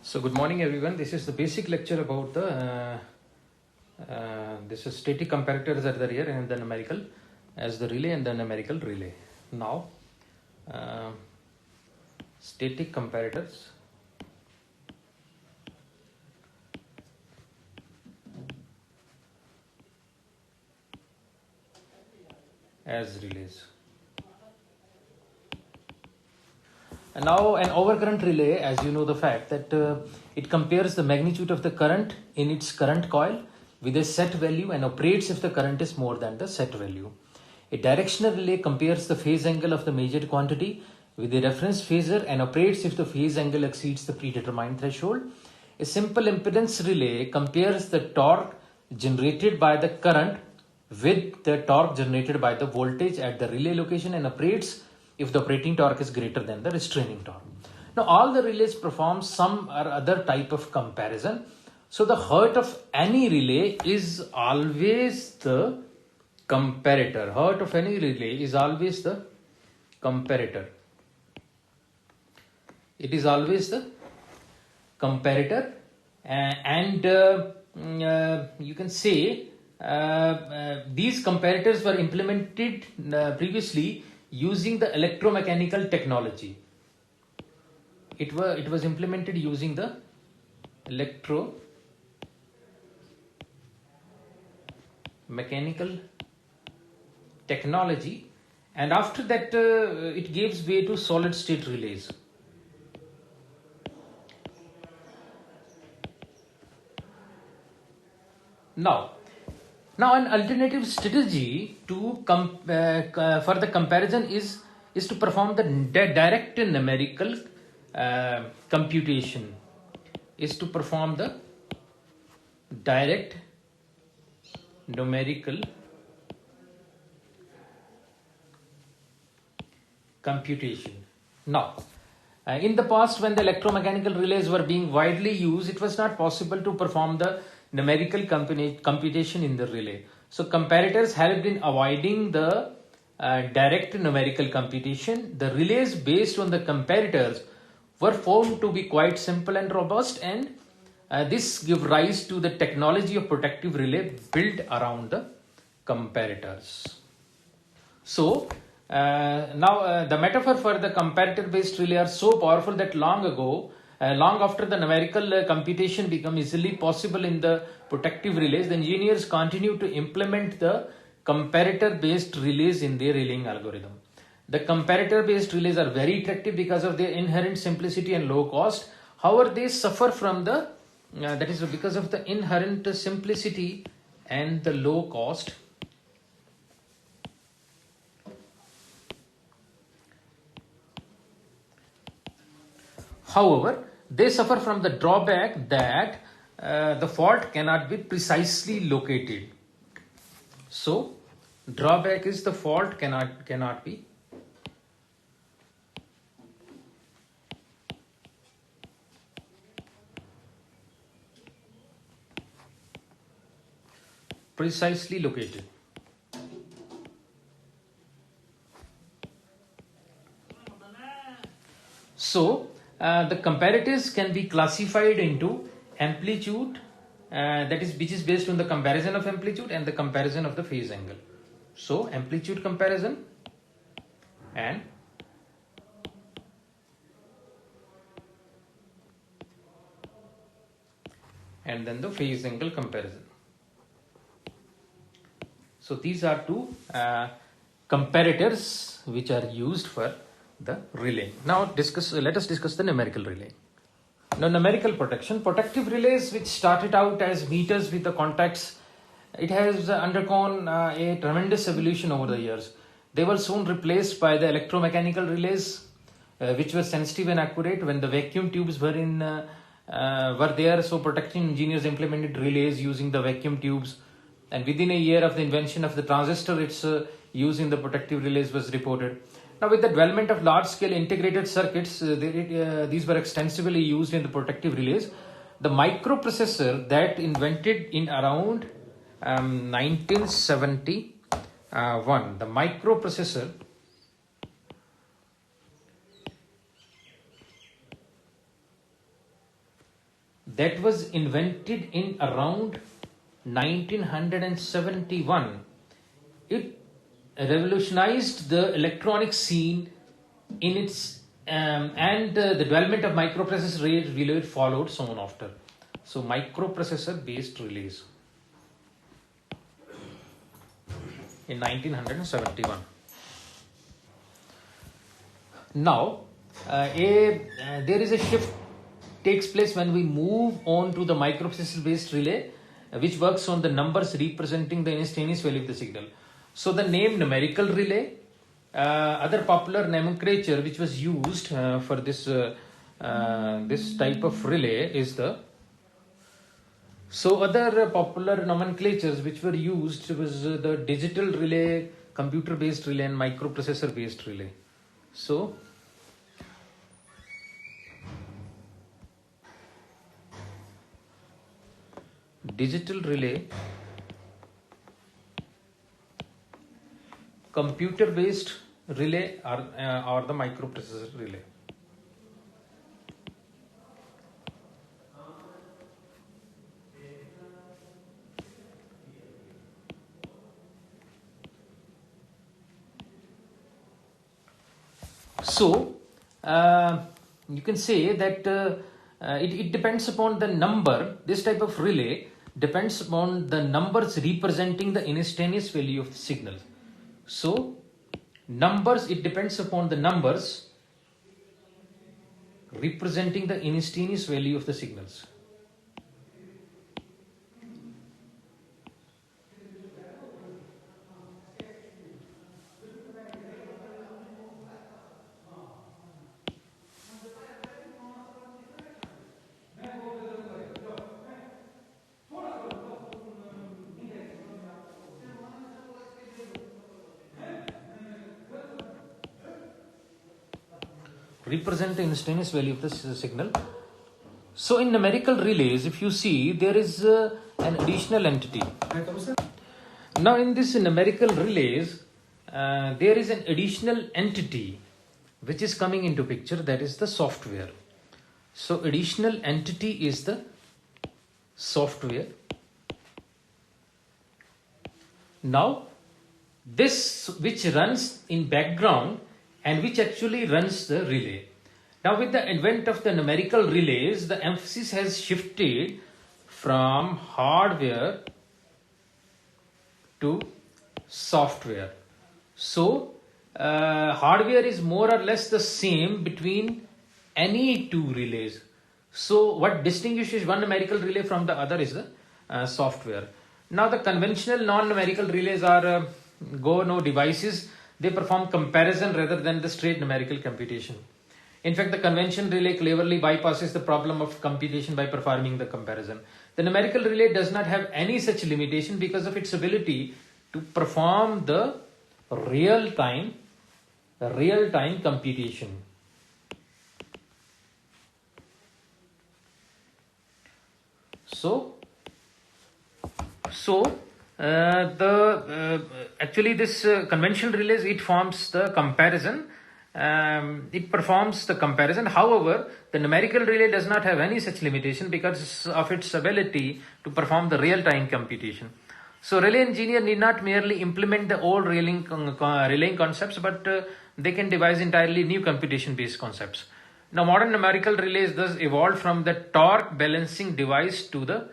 So good morning everyone. This is the basic lecture about the this is static comparators are there here and the numerical as the relay and the numerical relay. Now uh, static comparators as relays. And now an overcurrent relay, as you know the fact that it compares the magnitude of the current in its current coil with a set value and operates if the current is more than the set value. A directional relay compares the phase angle of the measured quantity with a reference phasor and operates if the phase angle exceeds the predetermined threshold. A simple impedance relay compares the torque generated by the current with the torque generated by the voltage at the relay location and operates if the operating torque is greater than the restraining torque. Now all the relays perform some or other type of comparison. So the heart of any relay is always the comparator. Heart of any relay is always the comparator. It is always the comparator and you can say these comparators were implemented previously using the electromechanical technology. It was implemented using the electromechanical technology, and after that it gives way to solid state relays. Now an alternative strategy to for the comparison is to perform the direct numerical computation. Is to perform the direct numerical computation. Now, in the past, when the electromechanical relays were being widely used, it was not possible to perform the numerical computation in the relay. So comparators helped in avoiding the direct numerical computation. The relays based on the comparators were found to be quite simple and robust, and this gave rise to the technology of protective relay built around the comparators. So now the metaphor for the comparator based relay are so powerful that long after the numerical computation became easily possible in the protective relays, the engineers continue to implement the comparator based relays in their relaying algorithm. The comparator based relays are very attractive because of their inherent simplicity and low cost. However, they suffer from the that is because of the inherent simplicity and the low cost. However, they suffer from the drawback that the fault cannot be precisely located. So, drawback is the fault cannot be precisely located. So, the comparators can be classified into amplitude, which is based on the comparison of amplitude and the comparison of the phase angle. So, amplitude comparison and then the phase angle comparison. So, these are two comparators which are used for the relay. Now let us discuss the numerical relay. Now, numerical protection. Protective relays, which started out as meters with the contacts, it has undergone a tremendous evolution over the years. They were soon replaced by the electromechanical relays, which were sensitive and accurate when the vacuum tubes were there. So protecting engineers implemented relays using the vacuum tubes, and within a year of the invention of the transistor, its use in the protective relays was reported. Now, with the development of large-scale integrated circuits, these were extensively used in the protective relays. The microprocessor that invented in around 1971, the microprocessor that was invented in around 1971. It revolutionized the electronic scene in its and the development of microprocessor relay followed soon after. So microprocessor based relays in 1971. Now, there is a shift takes place when we move on to the microprocessor based relay, which works on the numbers representing the instantaneous value of the signal. So the name numerical relay, other popular nomenclature which was used for this this type of relay is the. So other popular nomenclatures which were used was the digital relay, computer based relay, and microprocessor based relay. So digital relay, computer based relay, or the microprocessor relay. So you can say that it depends upon the number. This type of relay depends upon the numbers representing the instantaneous value of the signal. So numbers, it depends upon the numbers representing the instantaneous value of the signals. Represent the instantaneous value of the signal. So in numerical relays, if you see, there is an additional entity. Now in this numerical relays, there is an additional entity which is coming into picture, that is the software. So additional entity is the software. Now this which runs in background and which actually runs the relay. Now with the advent of the numerical relays, the emphasis has shifted from hardware to software. So hardware is more or less the same between any two relays. So what distinguishes one numerical relay from the other is the software. Now the conventional non-numerical relays are go-no devices. They perform comparison rather than the straight numerical computation. In fact, the convention relay cleverly bypasses the problem of computation by performing the comparison. The numerical relay does not have any such limitation because of its ability to perform the real-time computation. Actually this conventional relays, it forms the comparison. It performs the comparison. However, the numerical relay does not have any such limitation because of its ability to perform the real-time computation. So relay engineer need not merely implement the old relaying concepts, but they can devise entirely new computation-based concepts. Now modern numerical relays thus evolved from the torque balancing device to the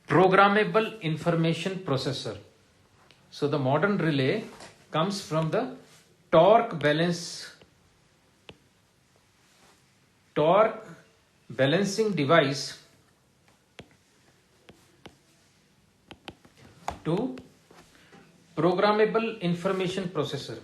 programmable information processor. So the modern relay comes from the torque balancing device to programmable information processor.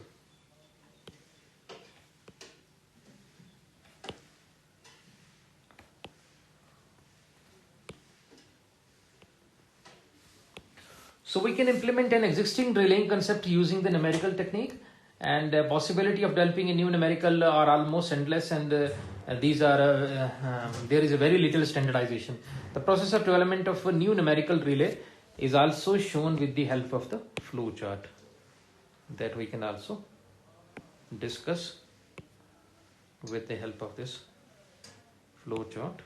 So we can implement an existing relaying concept using the numerical technique, and the possibility of developing a new numerical are almost endless, and these are there is a very little standardization. The process of development of a new numerical relay is also shown with the help of the flow chart that we can also discuss with the help of this flow chart.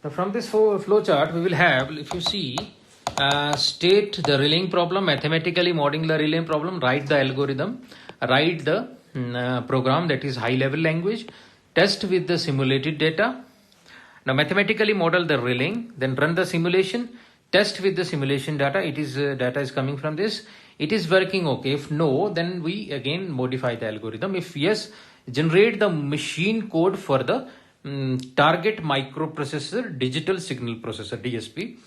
Now from this flow chart, we will have, if you see, state the relaying problem, mathematically modeling the relaying problem, write the algorithm, write the program, that is high level language, test with the simulated data. Now mathematically model the relaying, then run the simulation, test with the simulation data. It is data is coming from this. It is working okay. If no, then we again modify the algorithm. If yes, generate the machine code for the target microprocessor digital signal processor DSP.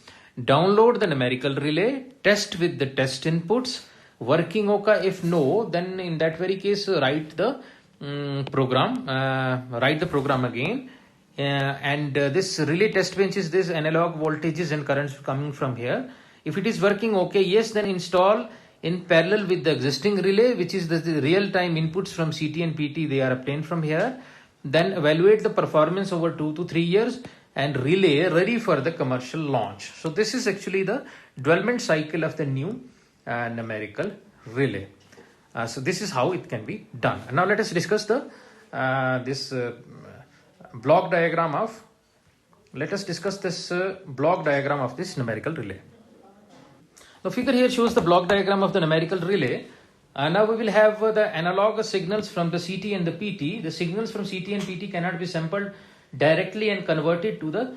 Download the numerical relay, test with the test inputs, working okay. If no, then in that very case write the program, again. This relay test bench is this analog voltages and currents coming from here. If it is working okay, yes, then install in parallel with the existing relay, which is the real-time inputs from CT and PT, they are obtained from here. Then evaluate the performance over 2 to 3 years and relay ready for the commercial launch. So this is actually the development cycle of the new numerical relay. So this is how it can be done. Now let us discuss the block diagram of. Let us discuss this block diagram of this numerical relay. The figure here shows the block diagram of the numerical relay. Now we will have the analog signals from the CT and the PT. The signals from CT and PT cannot be sampled directly and converted to the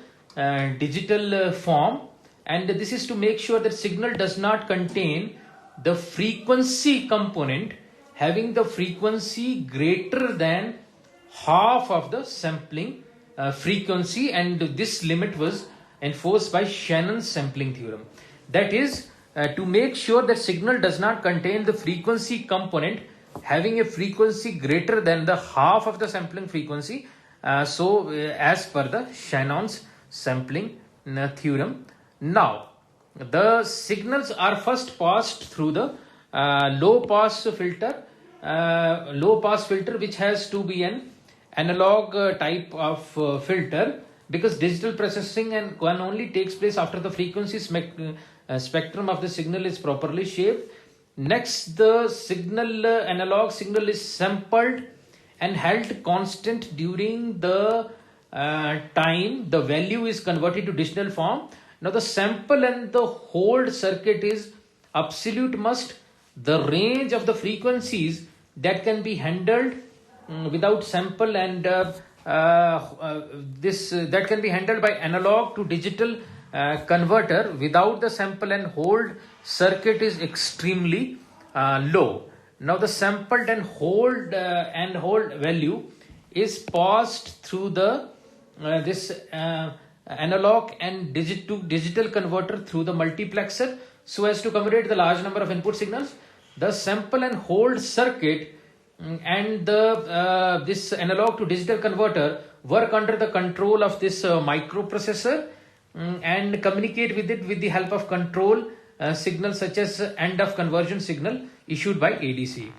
digital form. And this is to make sure that signal does not contain the frequency component having the frequency greater than half of the sampling frequency, and this limit was enforced by Shannon's sampling theorem. That is, to make sure that signal does not contain the frequency component having a frequency greater than the half of the sampling frequency, as per the Shannon's sampling theorem. Now the signals are first passed through the low pass filter, which has to be an analog type of filter, because digital processing and one only takes place after the frequency spectrum of the signal is properly shaped. Next, the signal analog signal is sampled and held constant during the time the value is converted to digital form. Now the sample and the hold circuit is absolute must. The range of the frequencies that can be handled without sample and that can be handled by analog to digital converter without the sample and hold circuit is extremely low. Now the sampled and hold value is passed through the analog and digital converter through the multiplexer so as to accommodate the large number of input signals. The sample and hold circuit and this analog to digital converter work under the control of this microprocessor and communicate with it with the help of control signals such as end of conversion signal issued by ADC.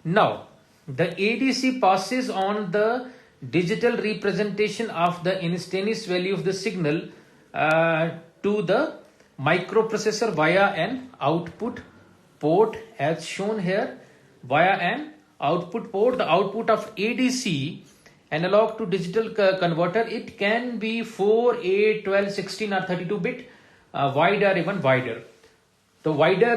Now the ADC passes on the digital representation of the instantaneous value of the signal to the microprocessor via an output port as shown here. Via an output port, the output of ADC, analog to digital converter, it can be 4, 8, 12, 16 or 32 bit, wide or even wider. The wider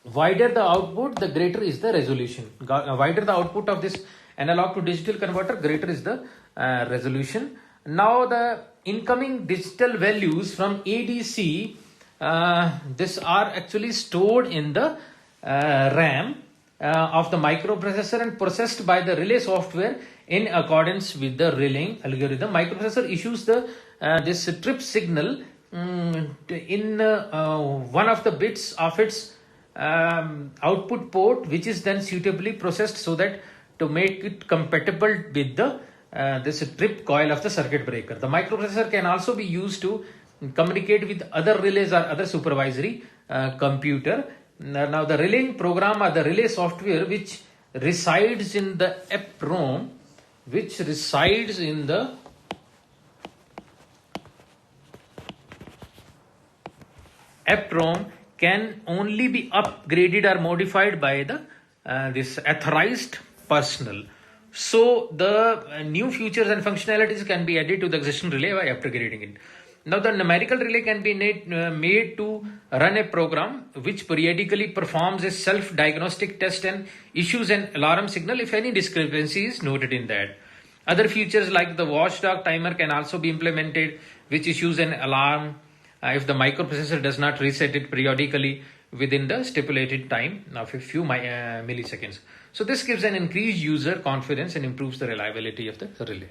the output, the greater is the resolution. Wider the output of this analog to digital converter, greater is the resolution. Now the incoming digital values from ADC, this are actually stored in the RAM of the microprocessor and processed by the relay software in accordance with the relaying algorithm. Microprocessor issues the this trip signal in one of the bits of its output port, which is then suitably processed so that to make it compatible with the this trip coil of the circuit breaker. The microprocessor can also be used to communicate with other relays or other supervisory computer. Now the relaying program or the relay software which resides in the EPROM, can only be upgraded or modified by the this authorized personnel. So the new features and functionalities can be added to the existing relay by upgrading it. Now the numerical relay can be made to run a program which periodically performs a self-diagnostic test and issues an alarm signal if any discrepancy is noted in that. Other features like the watchdog timer can also be implemented, which issues an alarm if the microprocessor does not reset it periodically within the stipulated time of a few milliseconds. So this gives an increased user confidence and improves the reliability of the relay.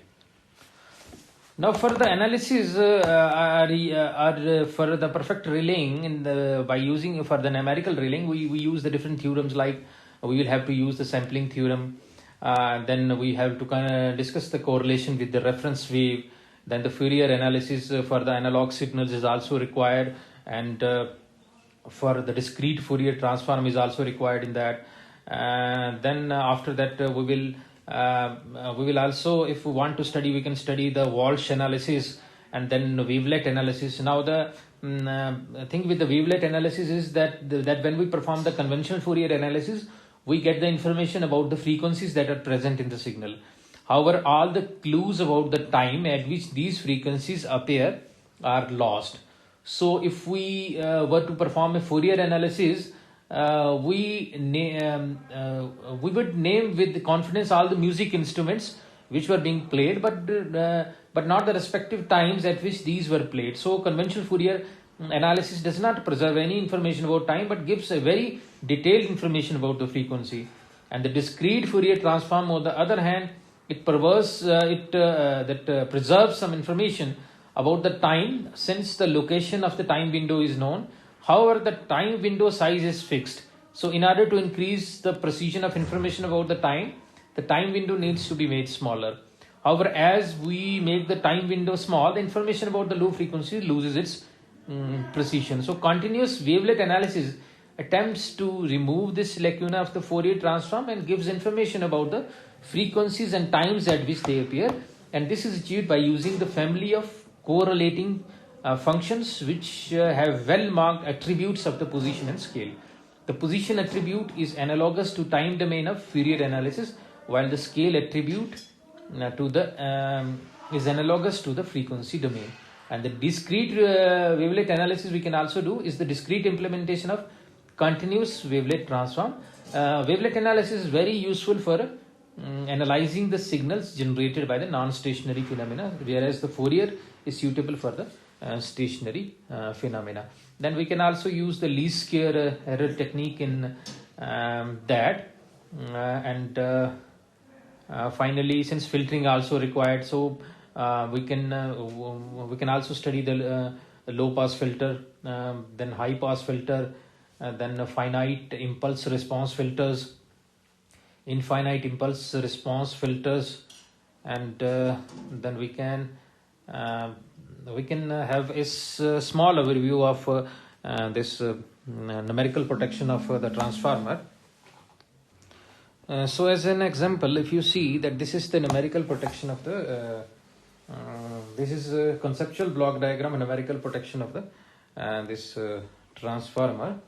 Now for the analysis for the perfect relaying by using for the numerical relaying, we use the different theorems, like we will have to use the sampling theorem. Then we have to discuss the correlation with the reference wave. Then the Fourier analysis for the analog signals is also required, and for the discrete Fourier transform is also required in that. Then after that we will also, if we want to study, we can study the Walsh analysis and then wavelet analysis. Now the thing with the wavelet analysis is that when we perform the conventional Fourier analysis, we get the information about the frequencies that are present in the signal. However, all the clues about the time at which these frequencies appear are lost. So if we were to perform a Fourier analysis, we would name with confidence all the music instruments which were being played, but not the respective times at which these were played. So conventional Fourier analysis does not preserve any information about time, but gives a very detailed information about the frequency. And the discrete Fourier transform, on the other hand, it preserves some information about the time, since the location of the time window is known. However, the time window size is fixed. So in order to increase the precision of information about the time window needs to be made smaller. However, as we make the time window small, the information about the low frequency loses its precision. So continuous wavelet analysis attempts to remove this lacuna of the Fourier transform and gives information about the frequencies and times at which they appear. And this is achieved by using the family of correlating functions which have well marked attributes of the position and scale. The position attribute is analogous to time domain of Fourier analysis, while the scale attribute is analogous to the frequency domain. And the discrete wavelet analysis we can also do is the discrete implementation of continuous wavelet transform. Wavelet analysis is very useful for analyzing the signals generated by the non-stationary phenomena, whereas the Fourier is suitable for the stationary phenomena. Then we can also use the least square error technique in that. Finally, since filtering also required, so we can also study the low pass filter, then high pass filter, then finite impulse response filters, infinite impulse response filters, and then we can have a small overview of this numerical protection of the transformer. So as an example, if you see that this is the numerical protection of the this is a conceptual block diagram, numerical protection of the this transformer.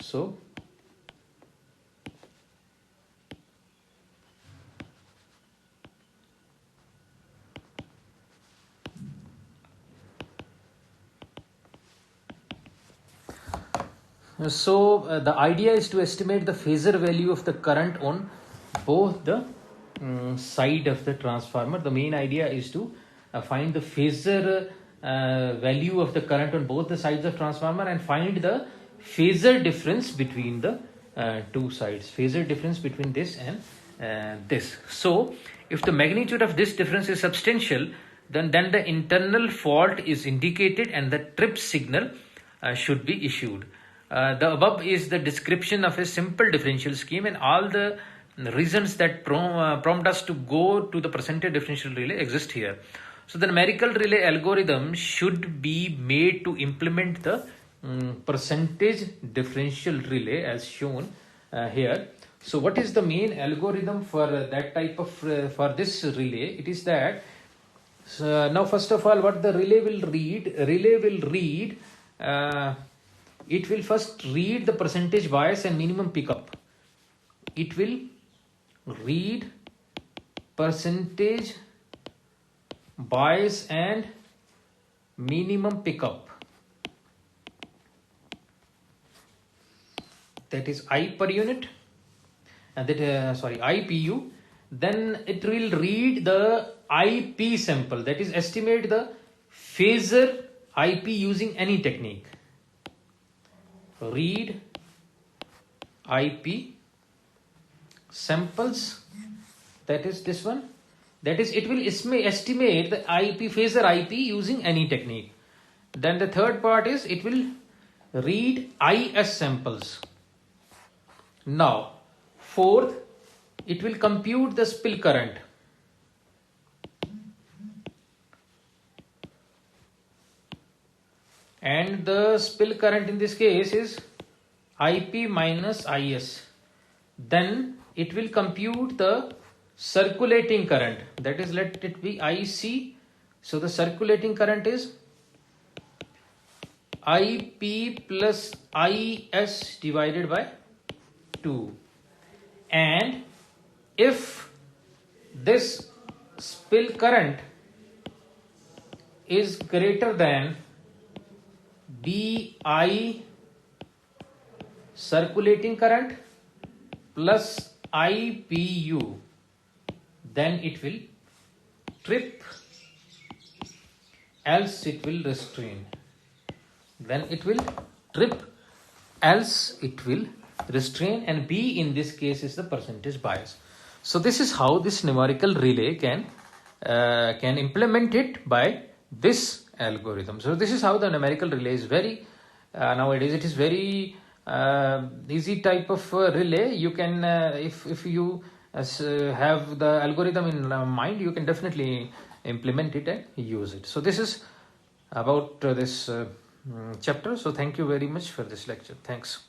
So the idea is to estimate the phasor value of the current on both the side of the transformer. The main idea is to find the phasor value of the current on both the sides of transformer and find the phasor difference between the two sides. Phasor difference between this and this. So if the magnitude of this difference is substantial, then the internal fault is indicated and the trip signal should be issued. The above is the description of a simple differential scheme, and all the reasons that prompt us to go to the percentage differential relay exist here. So the numerical relay algorithm should be made to implement the percentage differential relay as shown here. So what is the main algorithm for that type of for this relay? It is that now first of all, what the relay will read, it will first read the percentage bias and minimum pickup. It will read percentage bias and minimum pickup, that is I per unit, and that IPU. Then it will read the IP sample, that is estimate the phasor IP using any technique. Read IP samples, that is this one, that is it will estimate the IP phasor IP using any technique. Then the third part is it will read IS samples. Now fourth, it will compute the spill current. And the spill current in this case is IP minus IS. Then it will compute the circulating current, that is let it be IC. So the circulating current is IP plus IS divided by 2. And if this spill current is greater than BI circulating current plus IPU, then it will trip, else it will restrain. Then it will trip, else it will restrain, and B in this case is the percentage bias. So this is how this numerical relay can implement it by this algorithm. So this is how the numerical relay is very nowadays it is very easy type of relay. You can if you have the algorithm in mind, you can definitely implement it and use it. So this is about this chapter. So thank you very much for this lecture. Thanks.